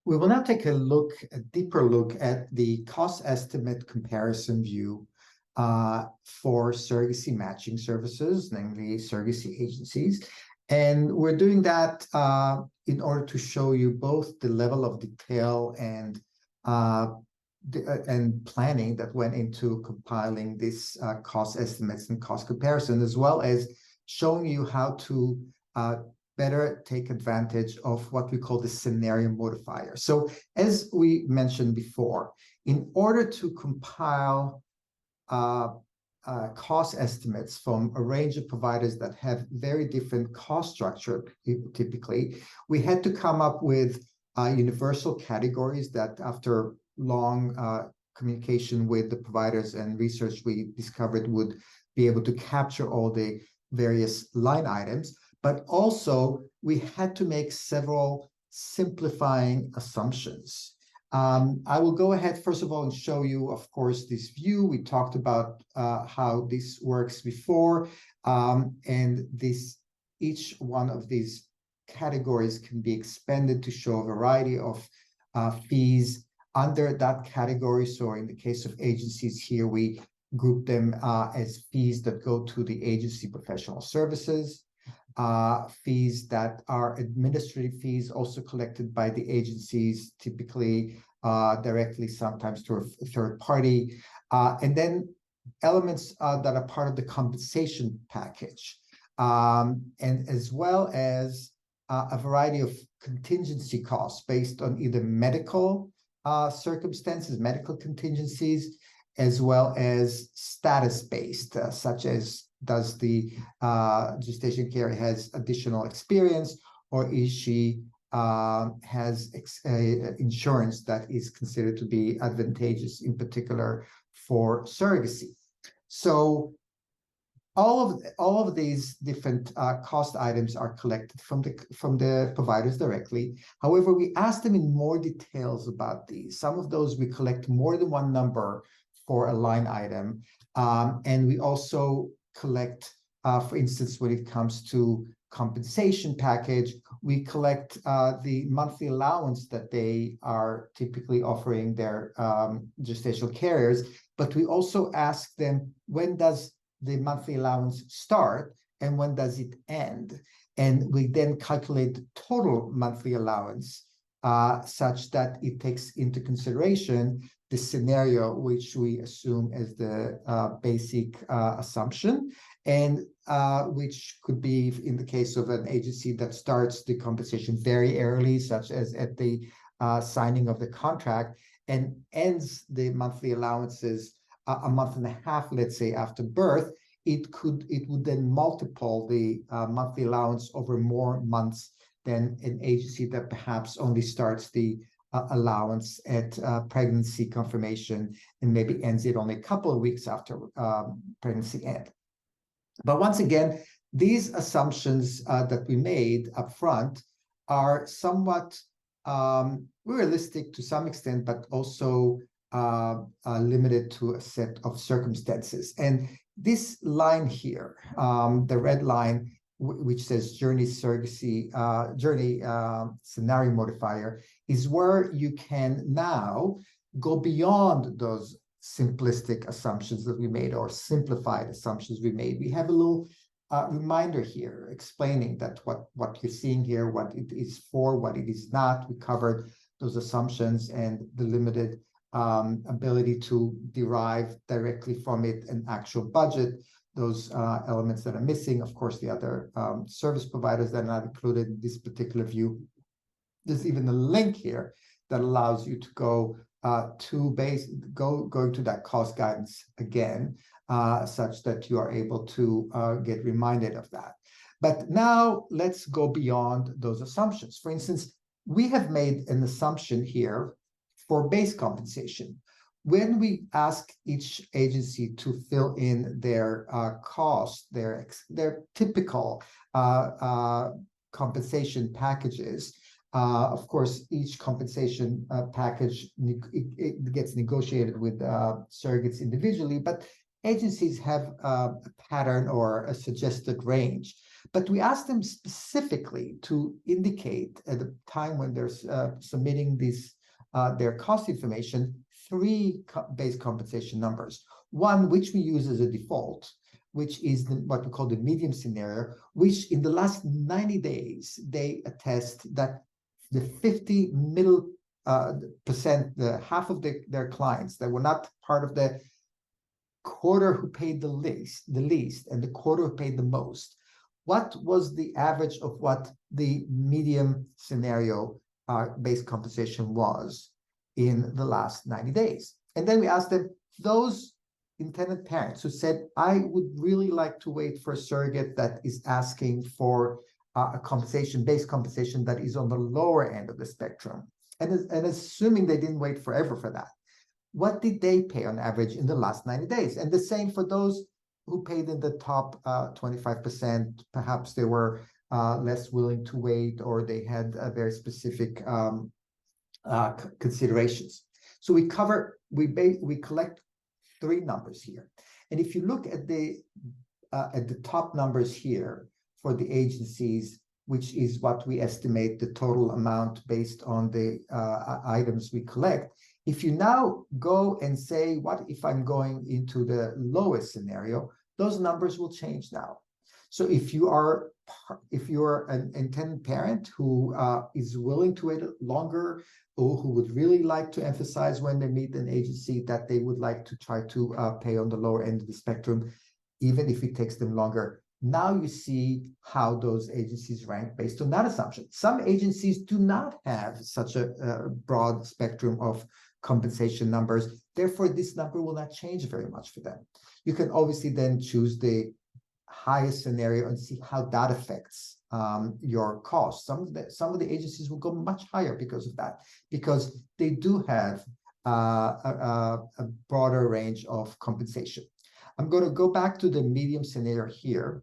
We will now take a deeper look at the cost estimate comparison view for surrogacy matching services, namely surrogacy agencies. And we're doing that in order to show you both the level of detail and planning that went into compiling this cost estimates and cost comparison, as well as showing you how to better take advantage of what we call the scenario modifier. So as we mentioned before, in order to compile cost estimates from a range of providers that have very different cost structure, typically, we had to come up with universal categories that, after long communication with the providers and research, we discovered would be able to capture all the various line items. But also, we had to make several simplifying assumptions. I will go ahead, first of all, and show you, of course, this view. We talked about how this works before, and each one of these categories can be expanded to show a variety of fees under that category. So in the case of agencies here, we group them as fees that go to the agency professional services, fees that are administrative fees also collected by the agencies, typically directly, sometimes through a third party, and then elements that are part of the compensation package, and as well as a variety of contingency costs based on either medical circumstances, medical contingencies, as well as status-based, such as does the gestation carrier has additional experience, or is she has insurance that is considered to be advantageous, in particular for surrogacy. So all of these different cost items are collected from the providers directly. However, we asked them in more details about these. Some of those we collect more than one number for a line item, and we also collect, for instance, when it comes to compensation package, we collect the monthly allowance that they are typically offering their gestational carriers, but we also ask them, when does the monthly allowance start and when does it end? And we then calculate the total monthly allowance such that it takes into consideration the scenario which we assume as the basic assumption, and which could be, in the case of an agency that starts the compensation very early, such as at the signing of the contract, and ends the monthly allowances a month and a half, let's say, after birth. It would then multiply the monthly allowance over more months than an agency that perhaps only starts the allowance at pregnancy confirmation and maybe ends it only a couple of weeks after pregnancy end. But once again, these assumptions that we made up front are somewhat realistic to some extent, but also limited to a set of circumstances. And this line here, the red line, which says journey surrogacy, journey scenario modifier, is where you can now go beyond those simplistic assumptions that we made, or simplified assumptions we made. We have a little reminder here explaining that what you're seeing here, what it is for, what it is not. We covered those assumptions and the limited ability to derive directly from it an actual budget, those elements that are missing. Of course, the other service providers that are not included in this particular view. There's even a link here that allows you to go to that cost guidance again, such that you are able to get reminded of that. But now let's go beyond those assumptions. For instance, we have made an assumption here for base compensation. When we ask each agency to fill in their cost, their typical compensation packages, of course, each compensation package it gets negotiated with surrogates individually, but agencies have a pattern or a suggested range. But we asked them specifically to indicate at the time when they're submitting their cost information, three base compensation numbers. One, which we use as a default, which is what we call the medium scenario, which in the last 90 days, they attest that the 50 middle percent, the half of their clients that were not part of the quarter who paid the least, and the quarter who paid the most. What was the average of what the medium scenario based compensation was in the last 90 days? And then we asked them, those intended parents who said, I would really like to wait for a surrogate that is asking for a base compensation that is on the lower end of the spectrum. And assuming they didn't wait forever for that, what did they pay on average in the last 90 days? And the same for those who paid in the top 25%. Perhaps they were less willing to wait, or they had very specific considerations. So we collect three numbers here. And if you look at the top numbers here for the agencies, which is what we estimate the total amount based on the items we collect. If you now go and say, what if I'm going into the lowest scenario, those numbers will change now. So if you're an intended parent who is willing to wait longer, or who would really like to emphasize when they meet an agency that they would like to try to pay on the lower end of the spectrum, even if it takes them longer, now you see how those agencies rank based on that assumption. Some agencies do not have such a broad spectrum of compensation numbers. Therefore, this number will not change very much for them. You can obviously then choose the highest scenario and see how that affects your cost. Some of the agencies will go much higher because of that, because they do have a broader range of compensation. I'm going to go back to the medium scenario here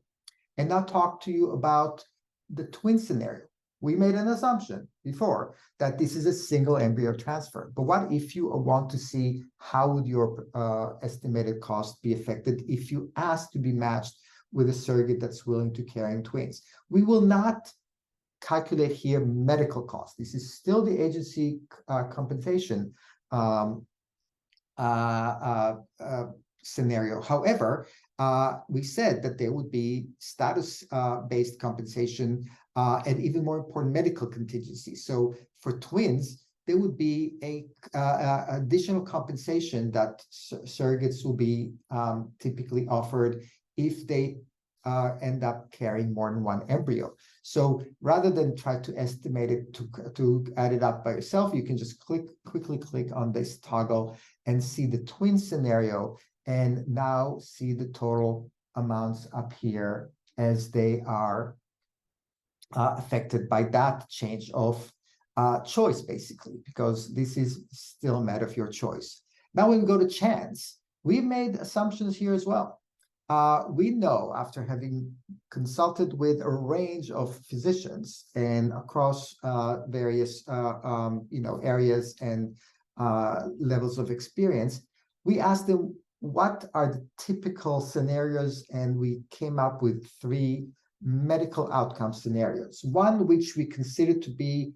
and now talk to you about the twin scenario. We made an assumption before that this is a single embryo transfer. But what if you want to see how would your estimated cost be affected if you ask to be matched with a surrogate that's willing to carry twins? We will not calculate here medical costs. This is still the agency compensation scenario. However, we said that there would be status-based compensation and even more important, medical contingency. So for twins, there would be a additional compensation that surrogates will be typically offered if they end up carrying more than one embryo. So rather than try to estimate it to add it up by yourself, you can just quickly click on this toggle and see the twin scenario, and now see the total amounts up here as they are affected by that change of choice, basically, because this is still a matter of your choice. Now, when we go to chance, we've made assumptions here as well. We know, after having consulted with a range of physicians and across various areas and levels of experience, we asked them what are the typical scenarios, and we came up with three medical outcome scenarios. One which we consider to be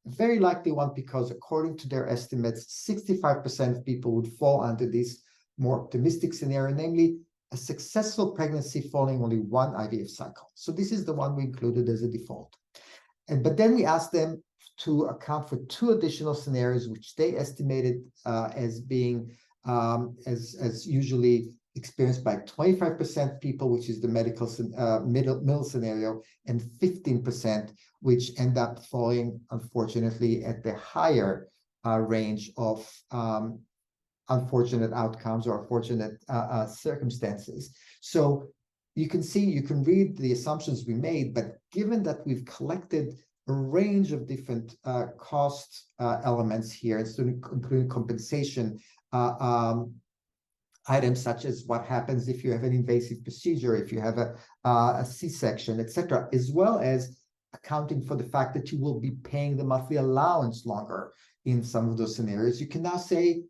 a very likely one, because according to their estimates, 65% of people would fall under this more optimistic scenario, namely a successful pregnancy following only one IVF cycle. So this is the one we included as a default. But then we asked them to account for two additional scenarios, which they estimated as being as usually experienced by 25% people, which is the medical middle scenario, and 15%, which end up falling, unfortunately, at the higher range of unfortunate outcomes or unfortunate circumstances. So you can see, you can read the assumptions we made, but given that we've collected a range of different cost elements here, including compensation, items such as what happens if you have an invasive procedure, if you have a C-section, etc., as well as accounting for the fact that you will be paying the monthly allowance longer in some of those scenarios, you can now say,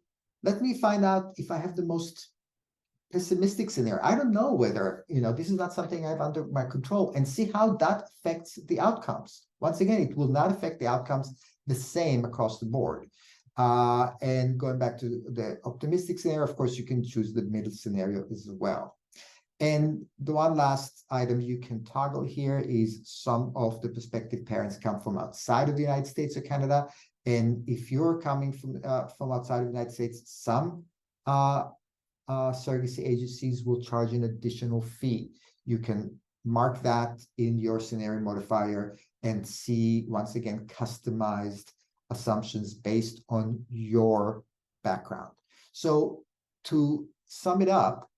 let me find out if I have the most pessimistic scenario. I don't know whether, this is not something I have under my control, and see how that affects the outcomes. Once again, it will not affect the outcomes the same across the board. And going back to the optimistic scenario, of course, you can choose the middle scenario as well. And the one last item you can toggle here is some of the prospective parents come from outside of the United States or Canada. And if you're coming from outside of the United States, some surrogacy agencies will charge an additional fee. You can mark that in your scenario modifier and see, once again, customized assumptions based on your background. So to sum it up,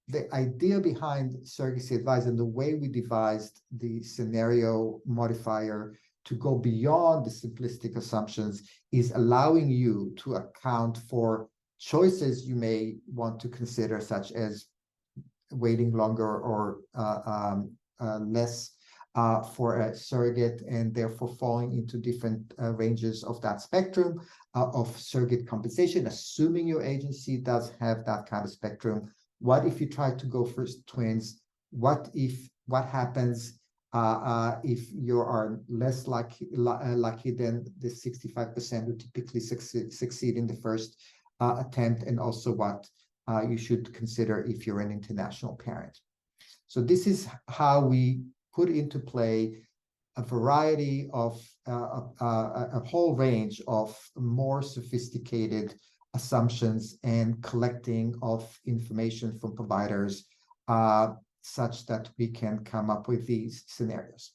the idea behind surrogacy advice and the way we devised the scenario modifier to go beyond the simplistic assumptions is allowing you to account for choices you may want to consider, such as waiting longer or less for a surrogate, and therefore falling into different ranges of that spectrum of surrogate compensation, assuming your agency does have that kind of spectrum. What if you try to go for twins? What happens if you are less lucky than the 65% who typically succeed in the first attempt, and also what you should consider if you're an international parent. So this is how we put into play a variety of a whole range of more sophisticated assumptions and collecting of information from providers such that we can come up with these scenarios.